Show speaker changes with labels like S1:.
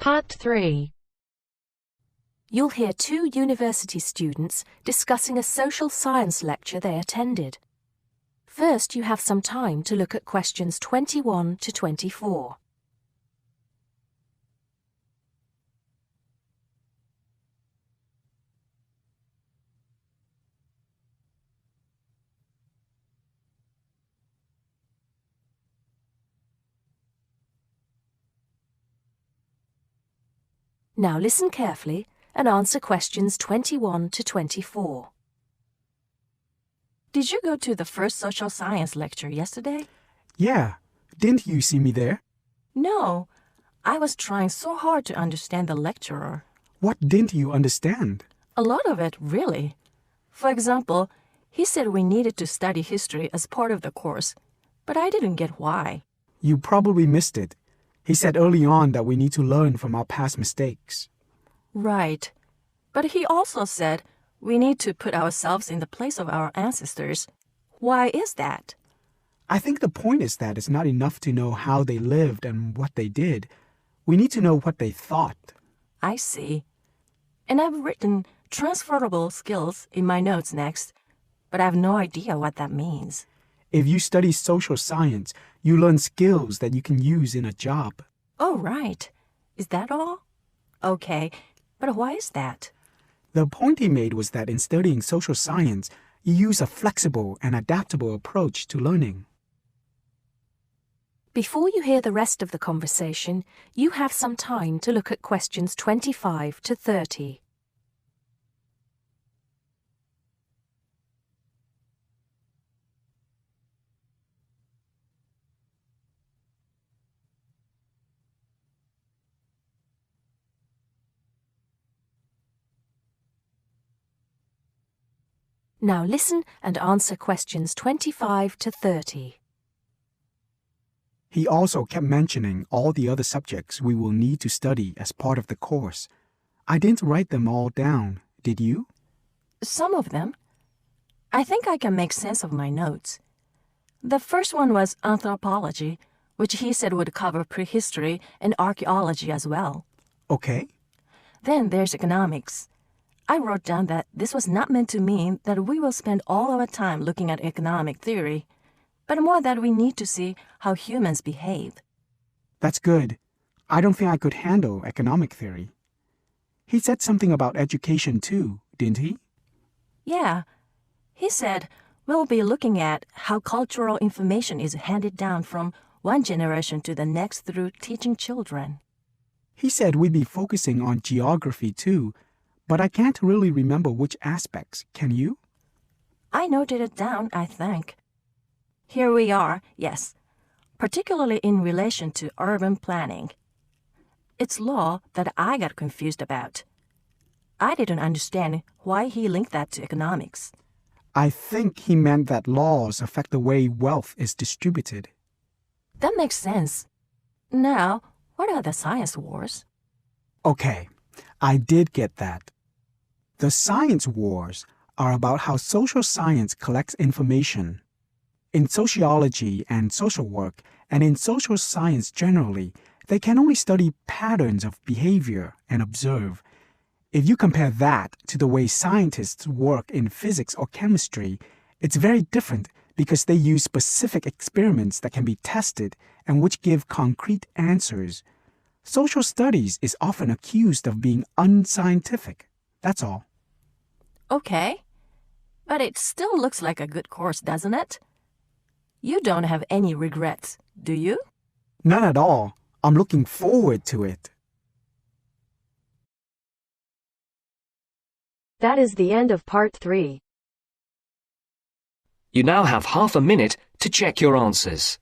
S1: Part 3.
S2: You'll hear two university students discussing a social science lecture they attended. First, you have some time to look at questions 21 to 24. Now listen carefully and answer questions 21 to 24.
S3: Did you go to the first social science lecture yesterday?
S4: Yeah. Didn't you see me there?
S3: No. I was trying so hard to understand the lecturer.
S4: What didn't you understand?
S3: A lot of it, really. For example, he said we needed to study history as part of the course, but I didn't get why.
S4: You probably missed it. He said early on that we need to learn from our past mistakes.
S3: Right. But he also said we need to put ourselves in the place of our ancestors. Why is that?
S4: I think the point is that it's not enough to know how they lived and what they did. We need to know what they thought.
S3: I see. And I've written transferable skills in my notes next, but I have no idea what that means.
S4: If you study social science, you learn skills that you can use in a job.
S3: Oh, right. Is that all? Okay, but why is that?
S4: The point he made was that in studying social science, you use a flexible and adaptable approach to learning.
S2: Before you hear the rest of the conversation, you have some time to look at questions 25 to 30. Now listen and answer questions 25 to 30.
S4: He also kept mentioning all the other subjects we will need to study as part of the course. I didn't write them all down, did you?
S3: Some of them. I think I can make sense of my notes. The first one was anthropology, which he said would cover prehistory and archaeology as well.
S4: Okay.
S3: Then there's economics. I wrote down that this was not meant to mean that we will spend all our time looking at economic theory, but more that we need to see how humans behave.
S4: That's good. I don't think I could handle economic theory. He said something about education too, didn't he?
S3: Yeah. He said we'll be looking at how cultural information is handed down from one generation to the next through teaching children.
S4: He said we'd be focusing on geography too, but I can't really remember which aspects, can you?
S3: I noted it down, I think. Here we are, yes, particularly in relation to urban planning. It's law that I got confused about. I didn't understand why he linked that to economics.
S4: I think he meant that laws affect the way wealth is distributed.
S3: That makes sense. Now, what are the science wars?
S4: Okay, I did get that. The science wars are about how social science collects information. In sociology and social work, and in social science generally, they can only study patterns of behavior and observe. If you compare that to the way scientists work in physics or chemistry, it's very different because they use specific experiments that can be tested and which give concrete answers. Social studies is often accused of being unscientific. That's all.
S3: Okay, but it still looks like a good course, doesn't it? You don't have any regrets, do you?
S4: None at all. I'm looking forward to it.
S1: That is the end of Part 3.
S5: You now have half a minute to check your answers.